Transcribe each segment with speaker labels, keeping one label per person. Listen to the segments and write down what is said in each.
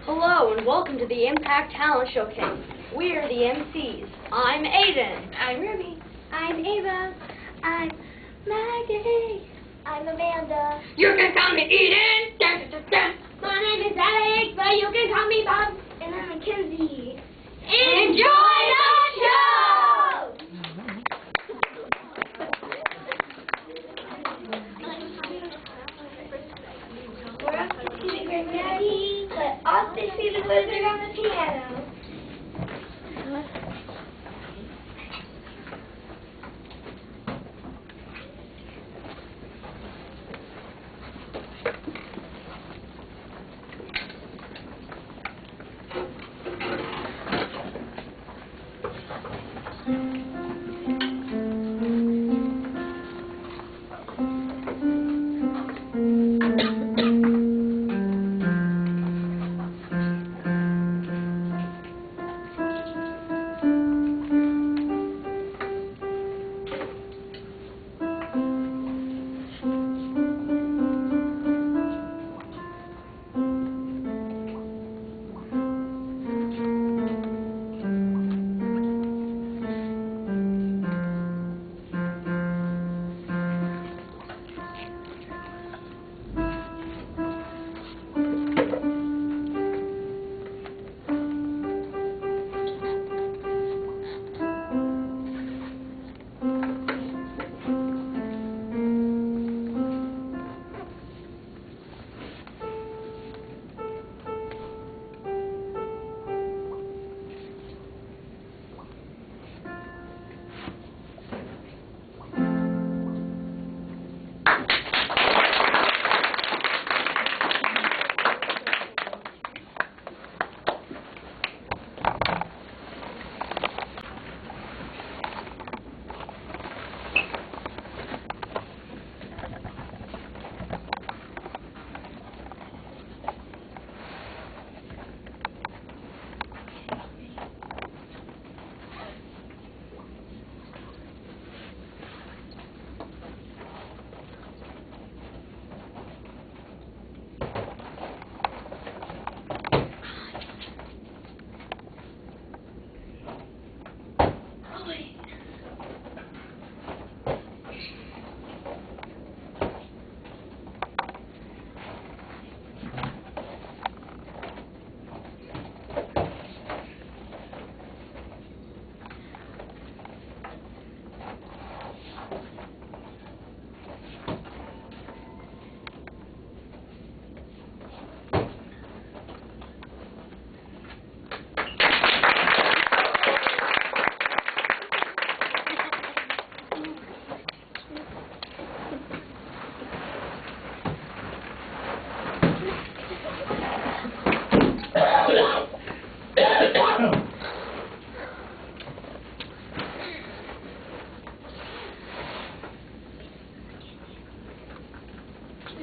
Speaker 1: Hello and welcome to the Impact Talent Showcase. We are the MCs. I'm Aiden.
Speaker 2: I'm Ruby.
Speaker 3: I'm Ava. I'm Maggie.
Speaker 4: I'm Amanda.
Speaker 2: You can call me Eden.
Speaker 4: My name is Alex, but you can call me Bob. And I'm Mackenzie.
Speaker 2: Enjoy the show!
Speaker 4: We're off to see the great Maggie, but off to see the wizard on the piano.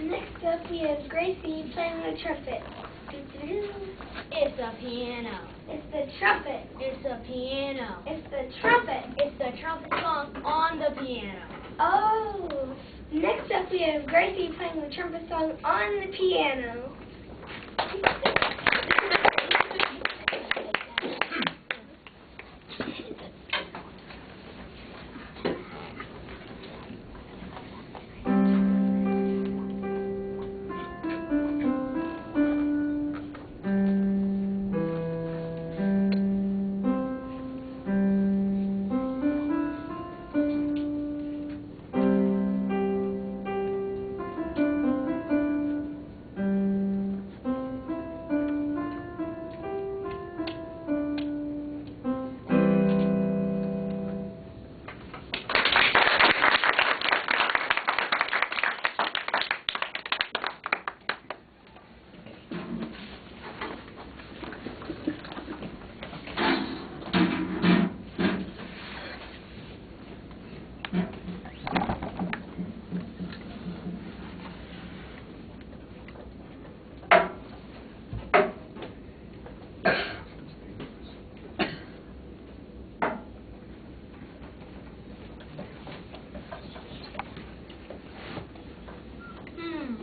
Speaker 4: Next up, we have Gracie playing the trumpet.
Speaker 1: It's a piano.
Speaker 4: It's the trumpet.
Speaker 1: It's a piano.
Speaker 4: It's the trumpet.
Speaker 1: It's the trumpet song on the piano.
Speaker 4: Oh. Next up, we have Gracie playing the trumpet song on the piano.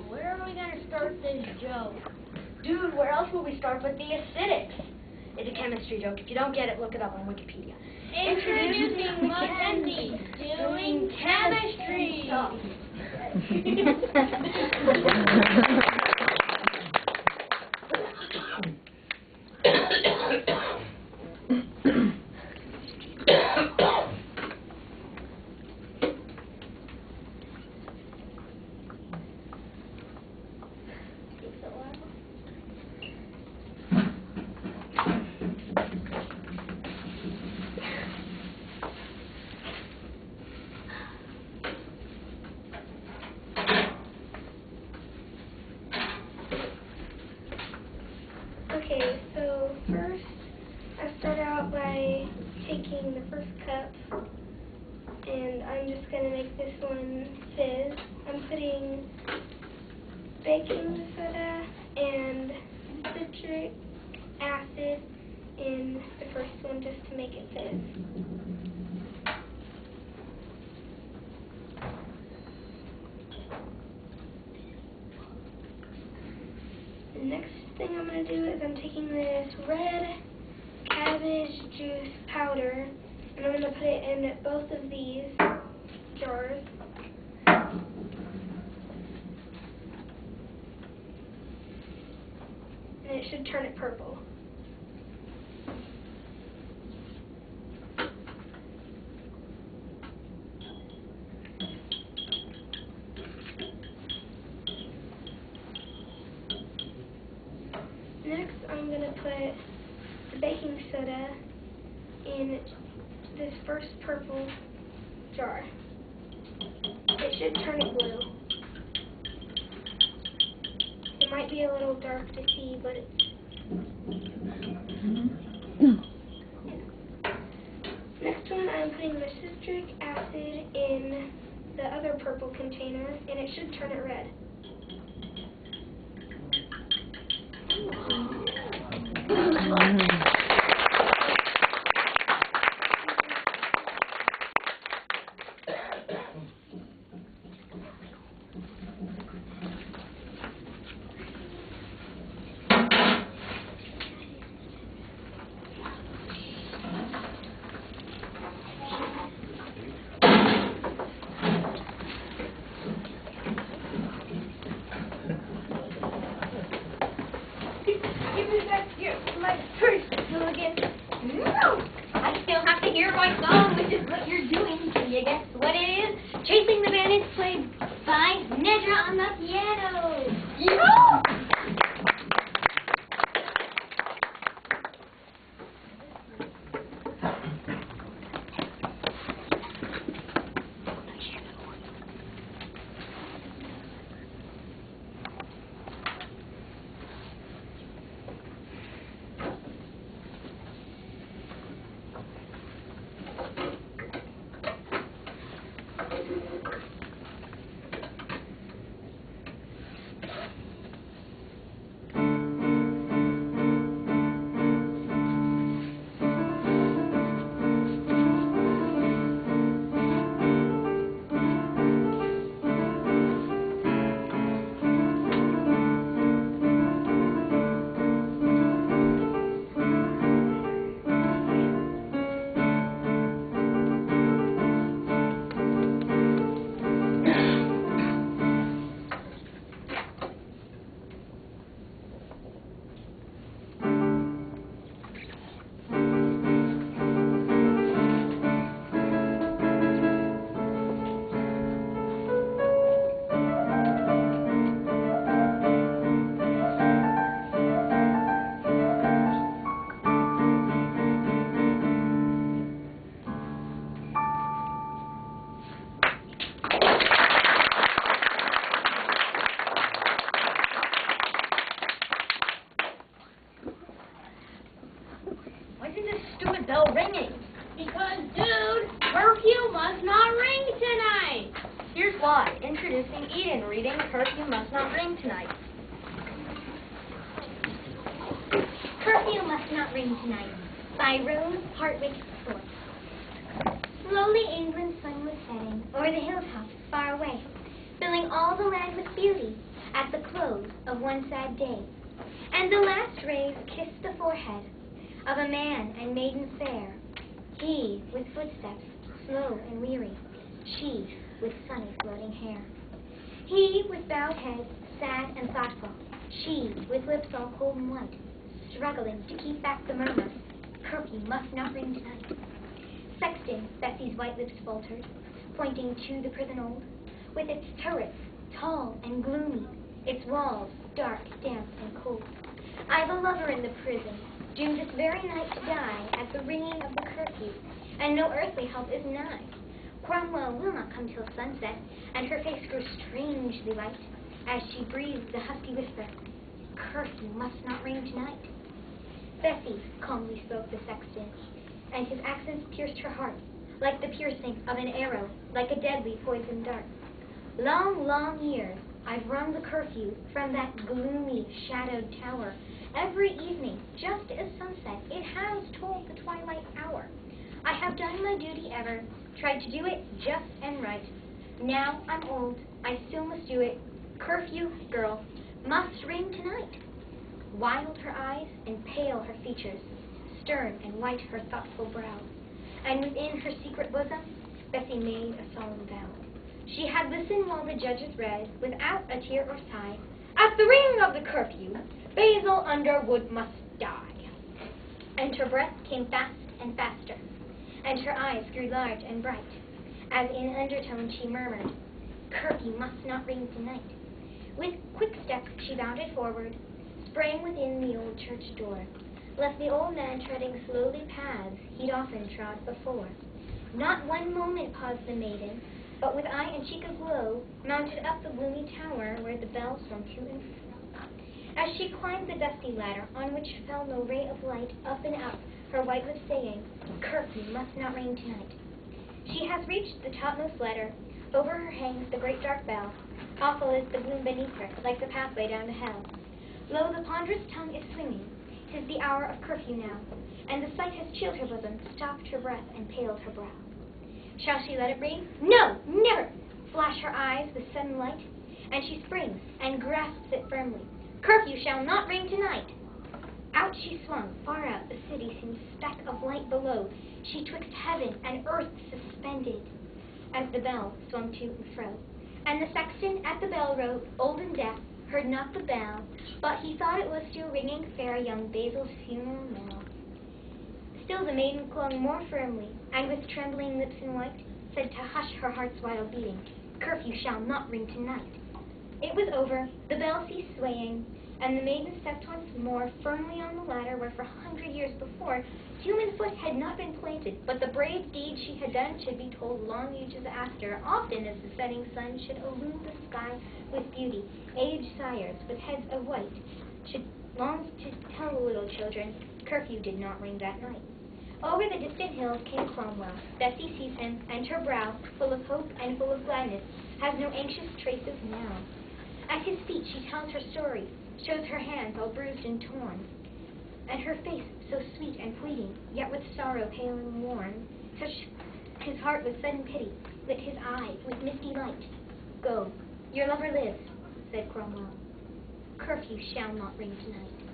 Speaker 1: Where are we going to start this joke? Dude, where else will we start but the acidics? It's a chemistry joke. If you don't get it, look it up on Wikipedia.
Speaker 3: Introducing Mackenzie doing chemistry.
Speaker 4: Okay, so first I start out by taking the first cup, and I'm just going to make this one fizz. I'm putting baking soda and citric acid in the first one just to make it fizz. The next thing I'm going to do is I'm taking this red cabbage juice powder and I'm going to put it in both of these jars. And it should turn it purple. Next, I'm going to put the baking soda in this first purple jar. It should turn it blue. It might be a little dark to see, but it's... Next one, I'm putting the citric acid in the other purple container, and it should turn it red.
Speaker 2: No! I still have to hear my song, which is what you're doing. Can you guess what it is? Chasing the Bandits, played by Nedra on the piano. Yeah!
Speaker 1: Stupid bell ringing.
Speaker 3: Because, dude, curfew must not ring tonight.
Speaker 1: Here's why. Introducing Eden, reading Curfew Must Not Ring Tonight.
Speaker 5: Curfew Must Not Ring Tonight by Rose Hartwick Thorpe. Slowly England's sun was setting o'er the hilltops far away, filling all the land with beauty at the close of one sad day. And the last rays kissed the forehead of a man and maiden fair. He with footsteps slow and weary, she with sunny floating hair. He with bowed head, sad and thoughtful, she with lips all cold and white, struggling to keep back the murmur, curfew must not ring tonight. Sexton, Bessie's white lips faltered, pointing to the prison old, with its turrets, tall and gloomy, its walls dark, damp, and cold. I've a lover in the prison, doomed this very night to die at the ringing of the curfew, and no earthly help is nigh. Cromwell will not come till sunset, and her face grows strangely white, as she breathes the husky whisper, curfew must not ring tonight. Bessie, calmly spoke the sexton, and his accents pierced her heart, like the piercing of an arrow, like a deadly poisoned dart. Long, long years I've rung the curfew from that gloomy, shadowed tower. Every evening, just as sunset, it has tolled the twilight hour. I have done my duty ever, tried to do it just and right. Now I'm old, I still must do it. Curfew, girl, must ring tonight. Wild her eyes and pale her features, stern and white her thoughtful brow. And within her secret bosom, Bessie made a solemn vow. She had listened while the judges read, without a tear or sigh, at the ring of the curfew, Basil Underwood must die. And her breath came fast and faster, and her eyes grew large and bright, as in undertone she murmured, curfew must not ring tonight. With quick steps she bounded forward, sprang within the old church door, left the old man treading slowly paths he'd often trod before. Not one moment paused the maiden, but with eye and cheek aglow, mounted up the gloomy tower where the bell swung to and fro. As she climbed the dusty ladder, on which fell no ray of light, up and up, her white lips saying, curfew must not ring tonight. She has reached the topmost ladder. Over her hangs the great dark bell. Awful is the gloom beneath her, like the pathway down to hell. Lo, the ponderous tongue is swinging. 'Tis the hour of curfew now, and the sight has chilled her bosom, stopped her breath, and paled her brow. Shall she let it ring? No, never! Flash her eyes with sudden light, and she springs and grasps it firmly. Curfew shall not ring tonight! Out she swung, far out, the city seemed a speck of light below. She twixt heaven and earth suspended, as the bell swung to and fro. And the sexton at the bell rope, old and deaf, heard not the bell, but he thought it was still ringing fair young Basil's funeral knell. Still the maiden clung more firmly, and with trembling lips and white, said to hush her heart's wild beating, curfew shall not ring tonight. It was over, the bell ceased swaying, and the maiden stepped once more firmly on the ladder where for 100 years before human foot had not been planted, but the brave deed she had done should be told long ages after, often as the setting sun should illume the sky with beauty. Aged sires with heads of white should long to tell the little children, curfew did not ring that night. Over the distant hills came Cromwell. Bessie sees him, and her brow, full of hope and full of gladness, has no anxious traces now. At his feet she tells her story, shows her hands all bruised and torn, and her face so sweet and pleading, yet with sorrow pale and worn. Touched his heart with sudden pity, lit his eyes with misty light. Go, your lover lives, said Cromwell. Curfew shall not ring tonight.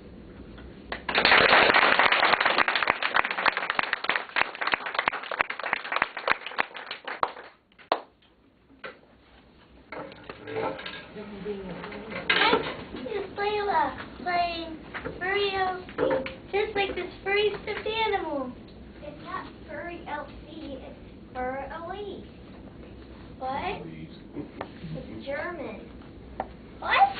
Speaker 3: It's Layla playing Furry Elsie, just like this furry stuffed animal.
Speaker 5: It's not Furry Elsie, it's Fur Elise.
Speaker 3: What?
Speaker 5: It's German.
Speaker 3: What?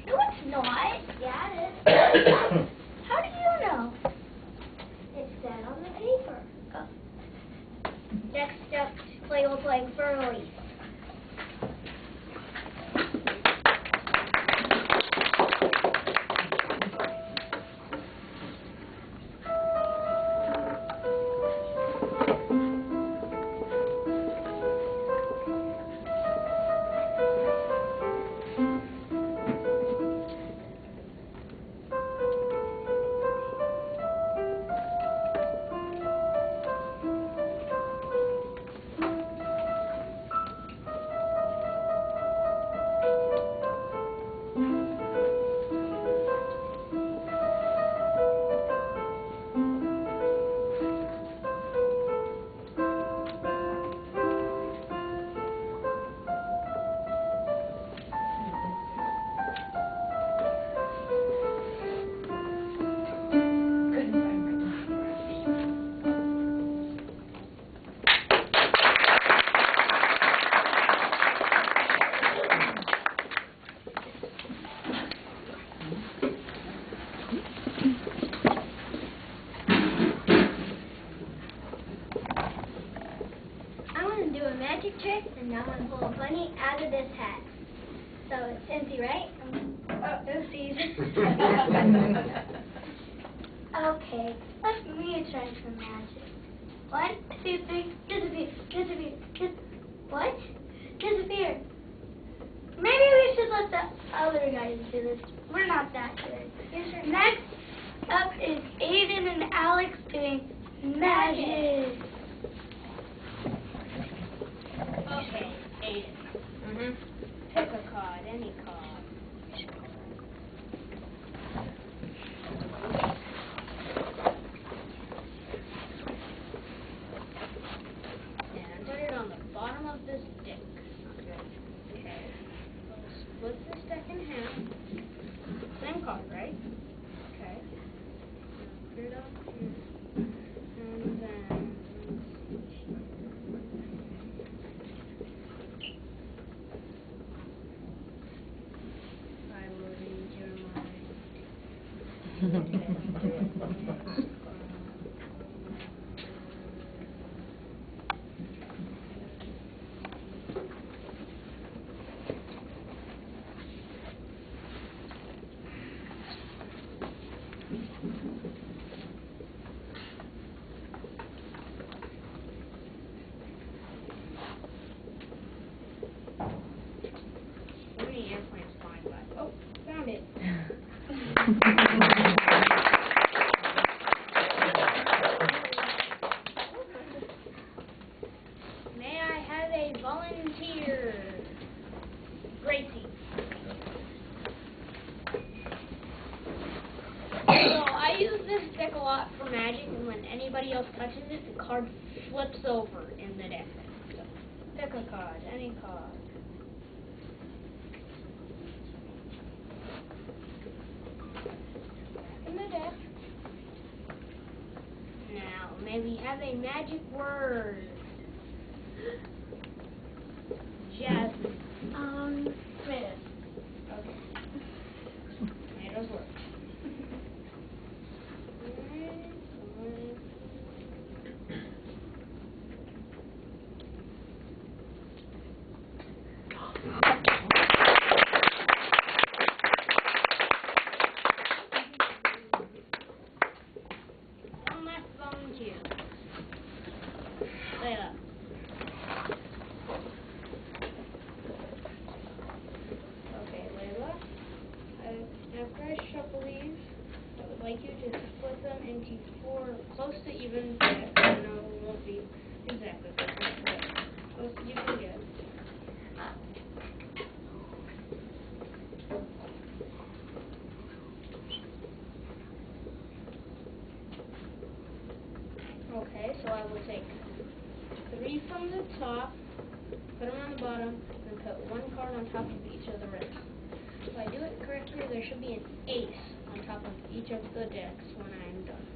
Speaker 3: No, it's not.
Speaker 5: Yeah, it is.
Speaker 3: How do you know?
Speaker 5: It said on the paper.
Speaker 3: Next up, Layla playing Fur Elise. now I'm going to pull a bunny out of this hat. So it's empty, right? Oh, oopsies. Okay, let me try some magic. 1, 2, 3, disappear, disappear, what? Disappear. Maybe we should let the other guys do this. We're not that good. Next up is Aiden and Alex doing magic.
Speaker 1: Okay, Aiden. Pick a card, any card. And put it on the bottom of this deck. Okay. We'll split this deck in half. Same card, right? Okay. Put it up here. And then I will read your mind. So many airplanes flying by. Oh, found it. May I have a volunteer? Gracie. So I use this deck a lot for magic, and when anybody else touches it, the card flips over in the deck. So pick a card, any card. In the deck. Now, may we have a magic word? Jasmine. Tomatoes. Okay. Tomatoes work. One last volunteer. Layla. Okay, Layla. After I shuffle these, I would like you to split them into 4 close to even decks. I know it won't be exactly correct, but close as you can get. Okay, so I will take 3 from the top, put them on the bottom, and put 1 card on top of each of the rest. If I do it correctly, there should be an ace on top of each of the decks when I'm done.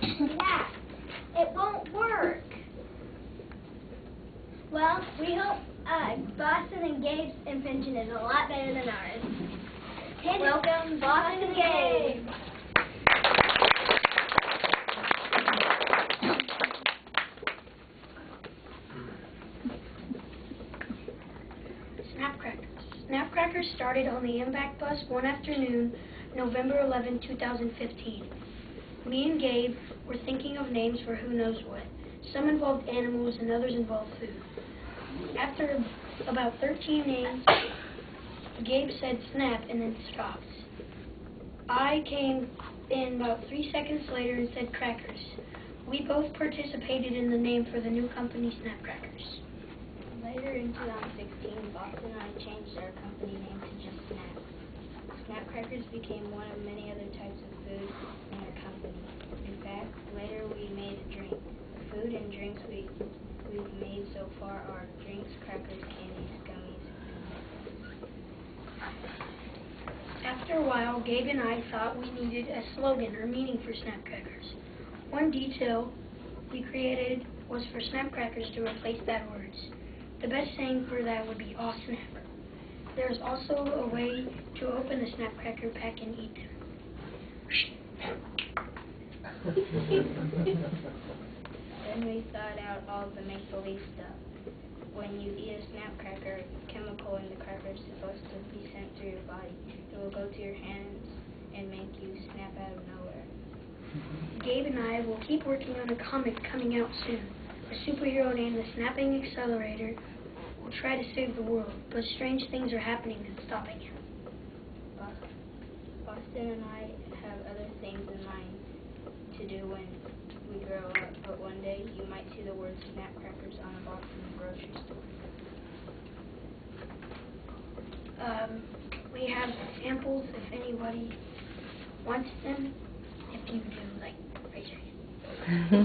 Speaker 3: Yeah, it won't work. Well, we hope Boston and Gabe's invention is a lot better than ours. Welcome, Boston and Gabe.
Speaker 6: Snapcrackers started on the Impact Bus one afternoon, November 11, 2015. Me and Gabe were thinking of names for who knows what. Some involved animals and others involved food. After about 13 names, Gabe said snap and then stopped. I came in about 3 seconds later and said crackers. We both participated in the name for the new company, Snapcrackers.
Speaker 1: Later in 2016, Boston and I changed our company name to just Snap. Snapcrackers became one of many other types of food in our company. In fact, later we made a drink. The food and drinks we've made so far are drinks, crackers, candies, gummies, and mixes.
Speaker 6: After a while, Gabe and I thought we needed a slogan or meaning for Snapcrackers. One detail we created was for Snapcrackers to replace bad words. The best saying for that would be "aw snap." There is also a way to open the Snapcracker pack and eat them.
Speaker 1: Then we thought out all the make-believe stuff. When you eat a Snapcracker, a chemical in the cracker is supposed to be sent through your body. It will go to your hands and make you snap out of nowhere.
Speaker 6: Gabe and I will keep working on a comic coming out soon. A superhero named the Snapping Accelerator will try to save the world, but strange things are happening and stopping him.
Speaker 1: Boston and I have other things in mind to do when we grow up, but one day you might see the word Snapcrackers on a box in the grocery store.
Speaker 6: We have samples if anybody wants them. If you do, like, raise your hand.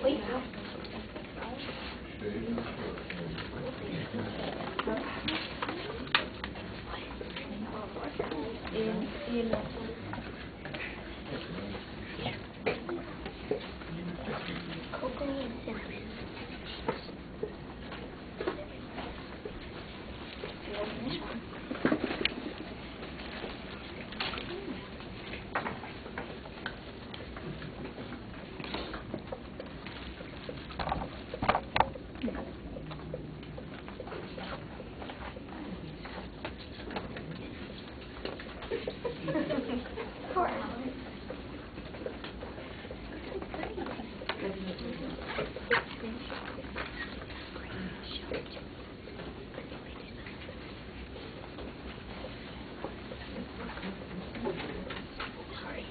Speaker 6: Wait, cocoa and cinnamon. This one. Poor Alan. Sorry.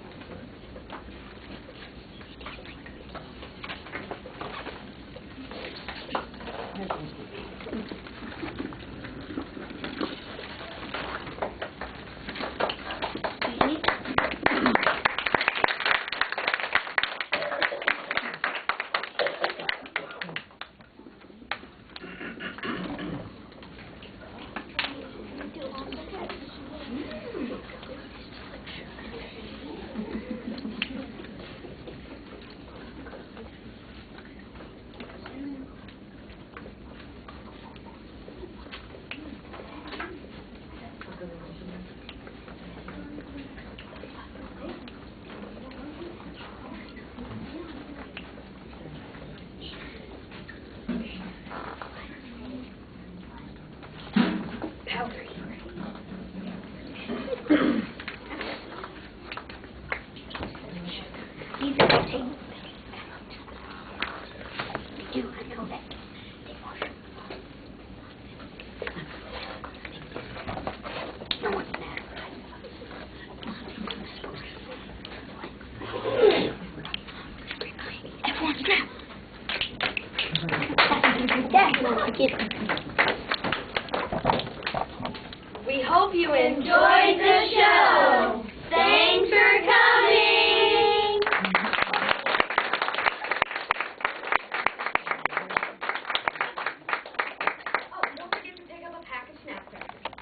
Speaker 6: Powdery. These are the tables. They do, I know that. They wash them. No one's mad. Everyone's mad. We hope you enjoyed the show. Thanks for